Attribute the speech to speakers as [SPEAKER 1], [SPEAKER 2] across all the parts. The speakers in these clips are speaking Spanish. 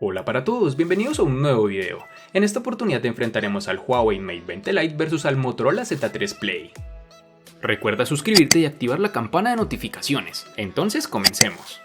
[SPEAKER 1] Hola para todos, bienvenidos a un nuevo video. En esta oportunidad enfrentaremos al Huawei Mate 20 Lite versus al Motorola Z3 Play. Recuerda suscribirte y activar la campana de notificaciones. Entonces comencemos.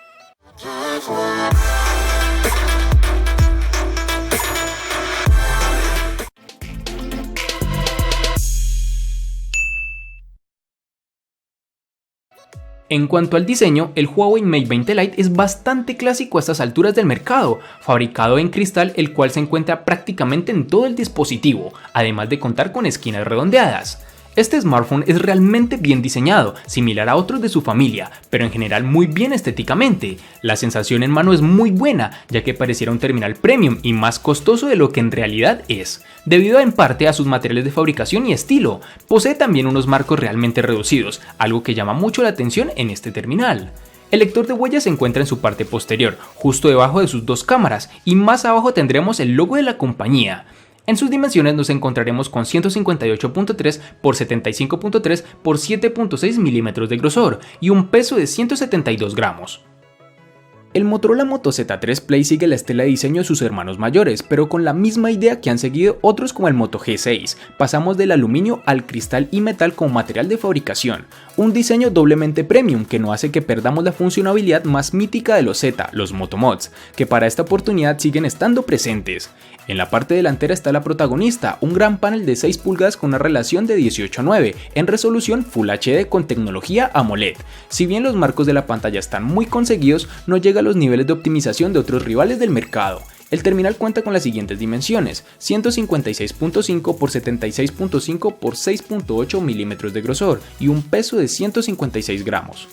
[SPEAKER 1] En cuanto al diseño, el Huawei Mate 20 Lite es bastante clásico a estas alturas del mercado, fabricado en cristal el cual se encuentra prácticamente en todo el dispositivo, además de contar con esquinas redondeadas. Este smartphone es realmente bien diseñado, similar a otros de su familia, pero en general muy bien estéticamente. La sensación en mano es muy buena, ya que pareciera un terminal premium y más costoso de lo que en realidad es, debido en parte a sus materiales de fabricación y estilo. Posee también unos marcos realmente reducidos, algo que llama mucho la atención en este terminal. El lector de huellas se encuentra en su parte posterior, justo debajo de sus dos cámaras, y más abajo tendremos el logo de la compañía. En sus dimensiones nos encontraremos con 158.3 por 75.3 por 7.6 milímetros de grosor y un peso de 172 gramos. El Motorola Moto Z3 Play sigue la estela de diseño de sus hermanos mayores, pero con la misma idea que han seguido otros como el Moto G6. Pasamos del aluminio al cristal y metal como material de fabricación, un diseño doblemente premium que no hace que perdamos la funcionalidad más mítica de los Z, los Moto Mods, que para esta oportunidad siguen estando presentes. En la parte delantera está la protagonista, un gran panel de 6 pulgadas con una relación de 18:9 en resolución Full HD con tecnología AMOLED. Si bien los marcos de la pantalla están muy conseguidos, no llega a los niveles de optimización de otros rivales del mercado. El terminal cuenta con las siguientes dimensiones: 156.5 por 76.5 por 6.8 milímetros de grosor y un peso de 156 gramos.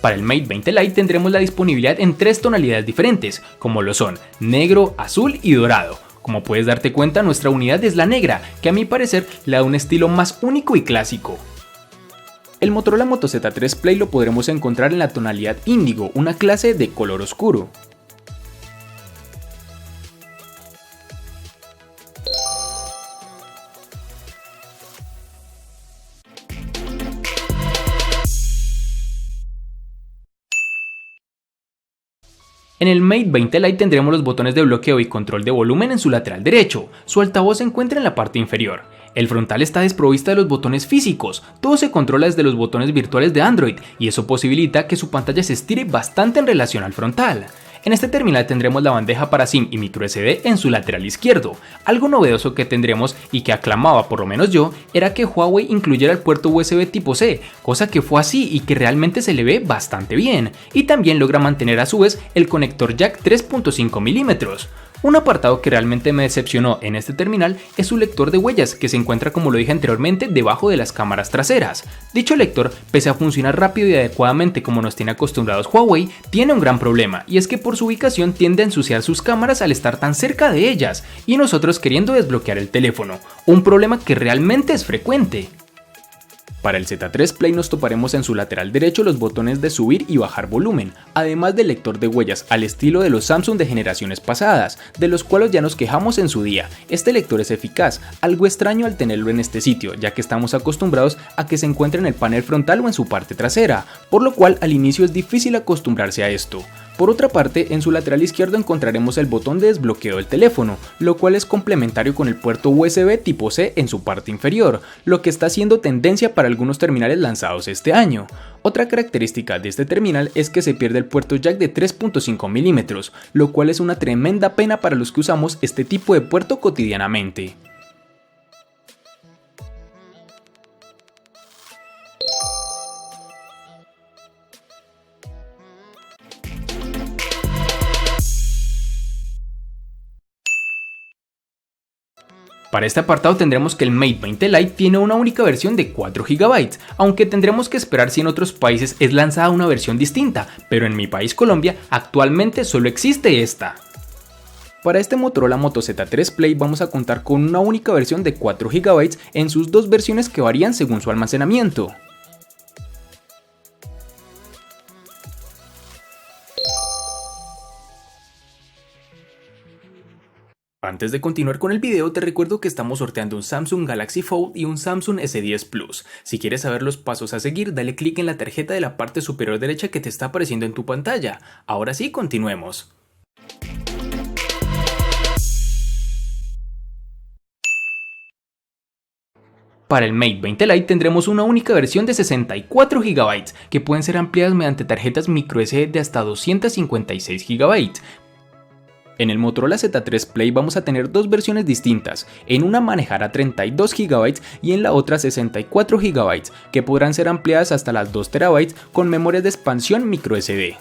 [SPEAKER 1] Para el Mate 20 Lite tendremos la disponibilidad en 3 tonalidades diferentes, como lo son negro, azul y dorado. Como puedes darte cuenta, nuestra unidad es la negra, que a mi parecer le da un estilo más único y clásico. El Motorola Moto Z3 Play lo podremos encontrar en la tonalidad índigo, una clase de color oscuro. En el Mate 20 Lite tendremos los botones de bloqueo y control de volumen en su lateral derecho, su altavoz se encuentra en la parte inferior. El frontal está desprovisto de los botones físicos, todo se controla desde los botones virtuales de Android y eso posibilita que su pantalla se estire bastante en relación al frontal. En este terminal tendremos la bandeja para SIM y microSD en su lateral izquierdo. Algo novedoso que tendremos y que aclamaba por lo menos yo era que Huawei incluyera el puerto USB tipo C, cosa que fue así y que realmente se le ve bastante bien, y también logra mantener a su vez el conector jack 3.5 milímetros. Un apartado que realmente me decepcionó en este terminal es su lector de huellas, que se encuentra, como lo dije anteriormente, debajo de las cámaras traseras. Dicho lector, pese a funcionar rápido y adecuadamente como nos tiene acostumbrados Huawei, tiene un gran problema, y es que por su ubicación tiende a ensuciar sus cámaras al estar tan cerca de ellas, y nosotros queriendo desbloquear el teléfono, un problema que realmente es frecuente. Para el Z3 Play nos toparemos en su lateral derecho los botones de subir y bajar volumen, además del lector de huellas al estilo de los Samsung de generaciones pasadas, de los cuales ya nos quejamos en su día. Este lector es eficaz, algo extraño al tenerlo en este sitio, ya que estamos acostumbrados a que se encuentre en el panel frontal o en su parte trasera, por lo cual al inicio es difícil acostumbrarse a esto. Por otra parte, en su lateral izquierdo encontraremos el botón de desbloqueo del teléfono, lo cual es complementario con el puerto USB tipo C en su parte inferior, lo que está siendo tendencia para algunos terminales lanzados este año. Otra característica de este terminal es que se pierde el puerto jack de 3.5 milímetros, lo cual es una tremenda pena para los que usamos este tipo de puerto cotidianamente. Para este apartado tendremos que el Mate 20 Lite tiene una única versión de 4 GB, aunque tendremos que esperar si en otros países es lanzada una versión distinta, pero en mi país Colombia actualmente solo existe esta. Para este Motorola Moto Z3 Play vamos a contar con una única versión de 4 GB en sus dos versiones que varían según su almacenamiento. Antes de continuar con el video, te recuerdo que estamos sorteando un Samsung Galaxy Fold y un Samsung S10 Plus. Si quieres saber los pasos a seguir, dale clic en la tarjeta de la parte superior derecha que te está apareciendo en tu pantalla. Ahora sí, continuemos. Para el Mate 20 Lite tendremos una única versión de 64 GB, que pueden ser ampliadas mediante tarjetas microSD de hasta 256 GB. En el Motorola Z3 Play vamos a tener dos versiones distintas, en una manejará 32 GB y en la otra 64 GB, que podrán ser ampliadas hasta las 2 TB con memorias de expansión microSD.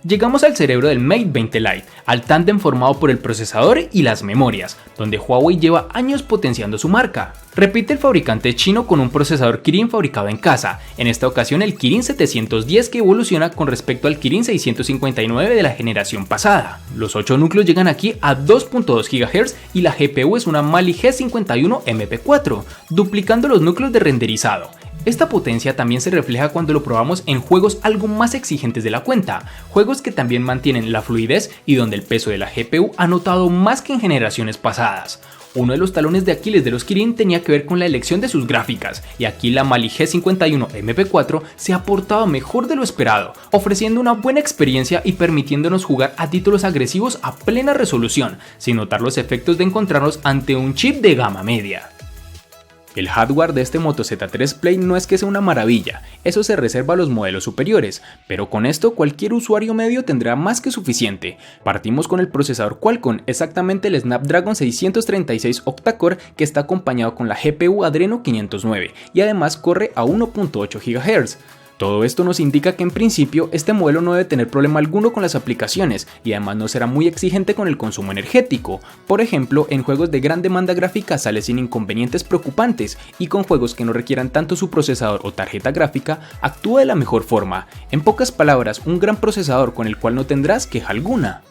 [SPEAKER 1] Llegamos al cerebro del Mate 20 Lite, al tándem formado por el procesador y las memorias, donde Huawei lleva años potenciando su marca. Repite el fabricante chino con un procesador Kirin fabricado en casa, en esta ocasión el Kirin 710 que evoluciona con respecto al Kirin 659 de la generación pasada. Los 8 núcleos llegan aquí a 2.2 GHz y la GPU es una Mali G51 MP4, duplicando los núcleos de renderizado. Esta potencia también se refleja cuando lo probamos en juegos algo más exigentes de la cuenta, juegos que también mantienen la fluidez y donde el peso de la GPU ha notado más que en generaciones pasadas. Uno de los talones de Aquiles de los Kirin tenía que ver con la elección de sus gráficas, y aquí la Mali G51 MP4 se ha portado mejor de lo esperado, ofreciendo una buena experiencia y permitiéndonos jugar a títulos agresivos a plena resolución, sin notar los efectos de encontrarnos ante un chip de gama media. El hardware de este Moto Z3 Play no es que sea una maravilla, eso se reserva a los modelos superiores, pero con esto cualquier usuario medio tendrá más que suficiente. Partimos con el procesador Qualcomm, exactamente el Snapdragon 636 octa-core que está acompañado con la GPU Adreno 509 y además corre a 1.8 GHz. Todo esto nos indica que en principio este modelo no debe tener problema alguno con las aplicaciones y además no será muy exigente con el consumo energético. Por ejemplo, en juegos de gran demanda gráfica sale sin inconvenientes preocupantes y con juegos que no requieran tanto su procesador o tarjeta gráfica actúa de la mejor forma. En pocas palabras, un gran procesador con el cual no tendrás queja alguna.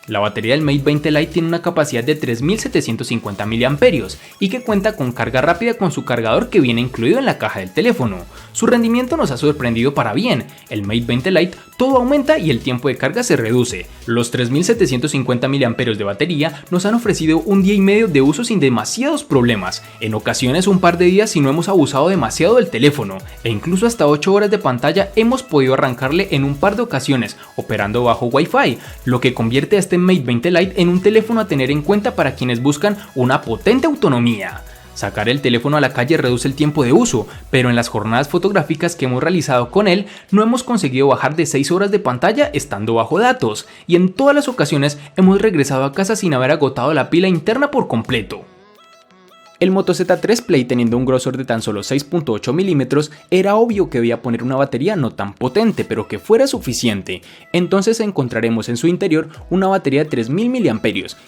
[SPEAKER 1] La batería del Mate 20 Lite tiene una capacidad de 3750 mAh y que cuenta con carga rápida con su cargador que viene incluido en la caja del teléfono. Su rendimiento nos ha sorprendido para bien, el Mate 20 Lite todo aumenta y el tiempo de carga se reduce. Los 3750 mAh de batería nos han ofrecido un día y medio de uso sin demasiados problemas, en ocasiones un par de días si no hemos abusado demasiado del teléfono, e incluso hasta 8 horas de pantalla hemos podido arrancarle en un par de ocasiones, operando bajo Wi-Fi, lo que convierte a este Mate 20 Lite en un teléfono a tener en cuenta para quienes buscan una potente autonomía. Sacar el teléfono a la calle reduce el tiempo de uso, pero en las jornadas fotográficas que hemos realizado con él no hemos conseguido bajar de 6 horas de pantalla estando bajo datos, y en todas las ocasiones hemos regresado a casa sin haber agotado la pila interna por completo. El Moto Z3 Play, teniendo un grosor de tan solo 6.8 mm, era obvio que debía poner una batería no tan potente, pero que fuera suficiente. Entonces encontraremos en su interior una batería de 3000 mAh,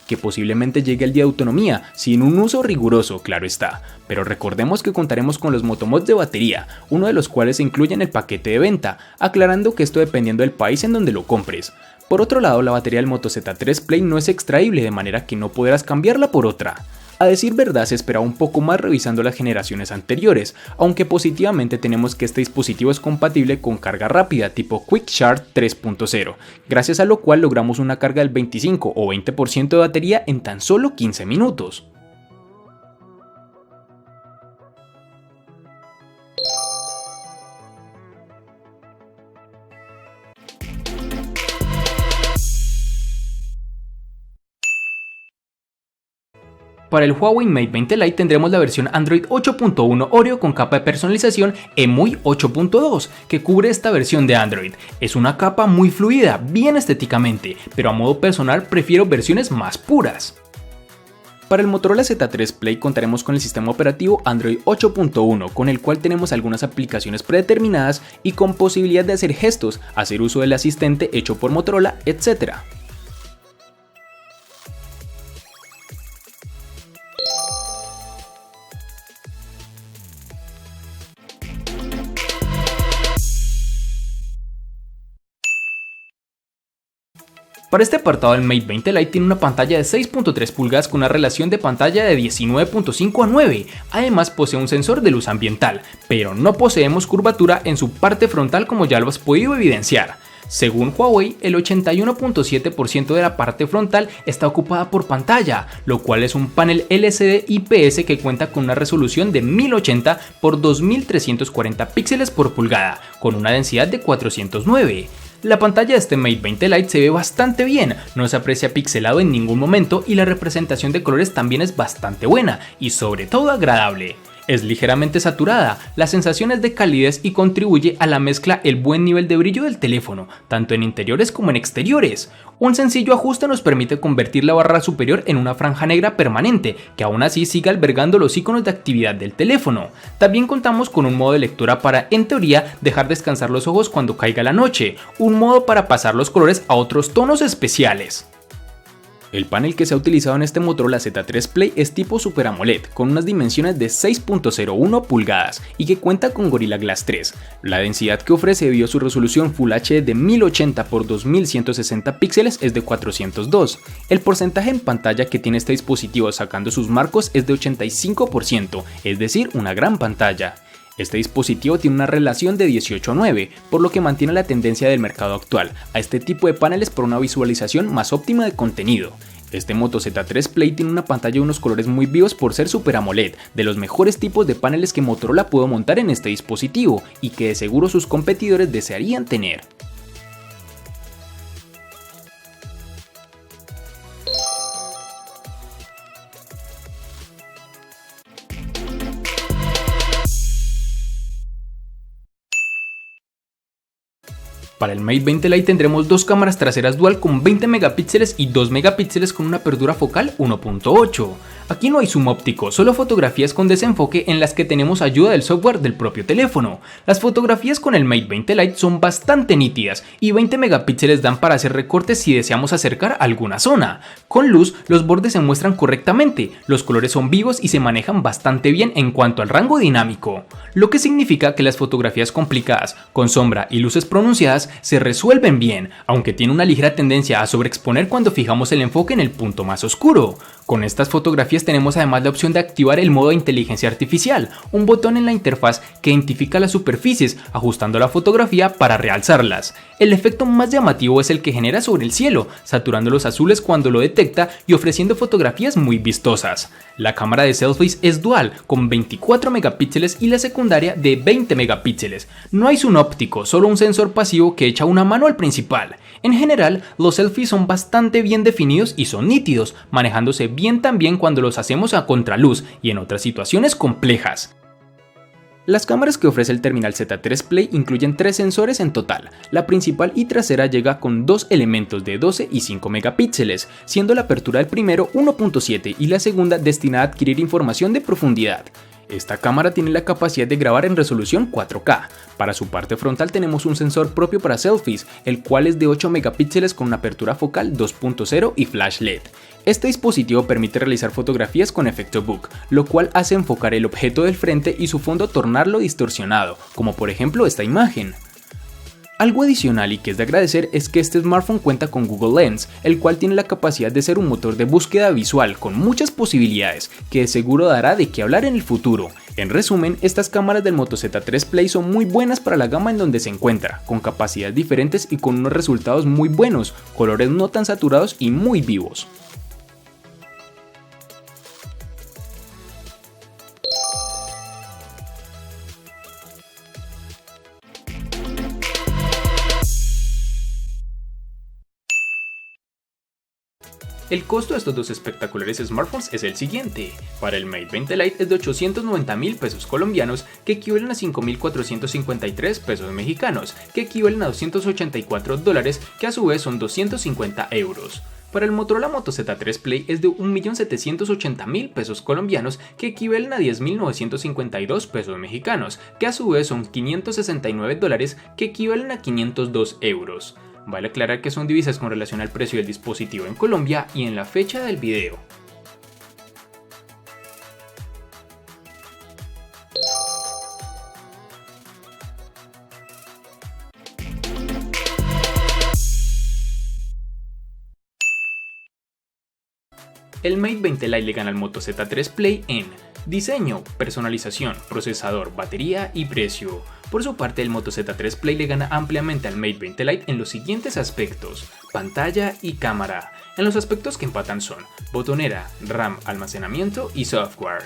[SPEAKER 1] que posiblemente llegue al día de autonomía, sin un uso riguroso, claro está. Pero recordemos que contaremos con los Motomods de batería, uno de los cuales se incluye en el paquete de venta, aclarando que esto dependiendo del país en donde lo compres. Por otro lado, la batería del Moto Z3 Play no es extraíble, de manera que no podrás cambiarla por otra. A decir verdad, se esperaba un poco más revisando las generaciones anteriores, aunque positivamente tenemos que este dispositivo es compatible con carga rápida tipo Quick Charge 3.0, gracias a lo cual logramos una carga del 25 o 20% de batería en tan solo 15 minutos. Para el Huawei Mate 20 Lite tendremos la versión Android 8.1 Oreo con capa de personalización EMUI 8.2 que cubre esta versión de Android. Es una capa muy fluida, bien estéticamente, pero a modo personal prefiero versiones más puras. Para el Motorola Z3 Play contaremos con el sistema operativo Android 8.1, con el cual tenemos algunas aplicaciones predeterminadas y con posibilidad de hacer gestos, hacer uso del asistente hecho por Motorola, etc. Para este apartado el Mate 20 Lite tiene una pantalla de 6.3 pulgadas con una relación de pantalla de 19.5 a 9, además posee un sensor de luz ambiental, pero no poseemos curvatura en su parte frontal como ya lo has podido evidenciar. Según Huawei, el 81.7% de la parte frontal está ocupada por pantalla, lo cual es un panel LCD IPS que cuenta con una resolución de 1080 x 2340 píxeles por pulgada, con una densidad de 409. La pantalla de este Mate 20 Lite se ve bastante bien, no se aprecia pixelado en ningún momento y la representación de colores también es bastante buena y sobre todo agradable. Es ligeramente saturada, la sensación es de calidez y contribuye a la mezcla el buen nivel de brillo del teléfono, tanto en interiores como en exteriores. Un sencillo ajuste nos permite convertir la barra superior en una franja negra permanente, que aún así sigue albergando los iconos de actividad del teléfono. También contamos con un modo de lectura para, en teoría, dejar descansar los ojos cuando caiga la noche, un modo para pasar los colores a otros tonos especiales. El panel que se ha utilizado en este Motorola Z3 Play es tipo Super AMOLED, con unas dimensiones de 6.01 pulgadas y que cuenta con Gorilla Glass 3. La densidad que ofrece debido a su resolución Full HD de 1080 x 2160 píxeles es de 402. El porcentaje en pantalla que tiene este dispositivo sacando sus marcos es de 85%, es decir, una gran pantalla. Este dispositivo tiene una relación de 18:9, por lo que mantiene la tendencia del mercado actual a este tipo de paneles por una visualización más óptima de contenido. Este Moto Z3 Play tiene una pantalla de unos colores muy vivos por ser Super AMOLED, de los mejores tipos de paneles que Motorola pudo montar en este dispositivo y que de seguro sus competidores desearían tener. Para el Mate 20 Lite tendremos dos cámaras traseras dual con 20 megapíxeles y 2 megapíxeles con una apertura focal 1.8. Aquí no hay zoom óptico, solo fotografías con desenfoque en las que tenemos ayuda del software del propio teléfono. Las fotografías con el Mate 20 Lite son bastante nítidas y 20 megapíxeles dan para hacer recortes si deseamos acercar alguna zona. Con luz, los bordes se muestran correctamente, los colores son vivos y se manejan bastante bien en cuanto al rango dinámico, lo que significa que las fotografías complicadas, con sombra y luces pronunciadas, se resuelven bien, aunque tiene una ligera tendencia a sobreexponer cuando fijamos el enfoque en el punto más oscuro. Con estas fotografías tenemos además la opción de activar el modo de inteligencia artificial, un botón en la interfaz que identifica las superficies, ajustando la fotografía para realzarlas. El efecto más llamativo es el que genera sobre el cielo, saturando los azules cuando lo detecta y ofreciendo fotografías muy vistosas. La cámara de selfies es dual, con 24 megapíxeles y la secundaria de 20 megapíxeles. No hay zoom óptico, solo un sensor pasivo que echa una mano al principal. En general, los selfies son bastante bien definidos y son nítidos, manejándose bien también cuando los hacemos a contraluz y en otras situaciones complejas. Las cámaras que ofrece el terminal Z3 Play incluyen 3 sensores en total. La principal y trasera llega con 2 elementos de 12 y 5 megapíxeles, siendo la apertura del primero 1.7 y la segunda destinada a adquirir información de profundidad. Esta cámara tiene la capacidad de grabar en resolución 4K. Para su parte frontal tenemos un sensor propio para selfies, el cual es de 8 megapíxeles con una apertura focal 2.0 y flash LED. Este dispositivo permite realizar fotografías con efecto bokeh, lo cual hace enfocar el objeto del frente y su fondo tornarlo distorsionado, como por ejemplo esta imagen. Algo adicional y que es de agradecer es que este smartphone cuenta con Google Lens, el cual tiene la capacidad de ser un motor de búsqueda visual con muchas posibilidades, que de seguro dará de qué hablar en el futuro. En resumen, estas cámaras del Moto Z3 Play son muy buenas para la gama en donde se encuentra, con capacidades diferentes y con unos resultados muy buenos, colores no tan saturados y muy vivos. El costo de estos dos espectaculares smartphones es el siguiente. Para el Mate 20 Lite es de 890.000 pesos colombianos, que equivalen a 5.453 pesos mexicanos, que equivalen a $284, que a su vez son 250 euros. Para el Motorola Moto Z3 Play es de 1.780.000 pesos colombianos, que equivalen a 10.952 pesos mexicanos, que a su vez son $569, que equivalen a 502 euros. Vale aclarar que son divisas con relación al precio del dispositivo en Colombia y en la fecha del video. el Mate 20 Lite le gana al Moto Z3 Play en diseño, personalización, procesador, batería y precio. Por su parte, el Moto Z3 Play le gana ampliamente al Mate 20 Lite en los siguientes aspectos: pantalla y cámara. En los aspectos que empatan son botonera, RAM, almacenamiento y software.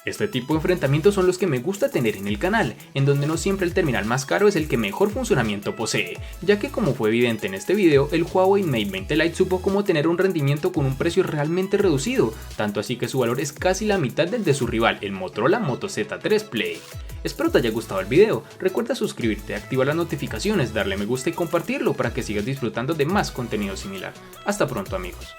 [SPEAKER 1] Este tipo de enfrentamientos son los que me gusta tener en el canal, en donde no siempre el terminal más caro es el que mejor funcionamiento posee, ya que como fue evidente en este video, el Huawei Mate 20 Lite supo cómo tener un rendimiento con un precio realmente reducido, tanto así que su valor es casi la mitad del de su rival, el Motorola Moto Z3 Play. Espero te haya gustado el video, recuerda suscribirte, activar las notificaciones, darle me gusta y compartirlo para que sigas disfrutando de más contenido similar. Hasta pronto amigos.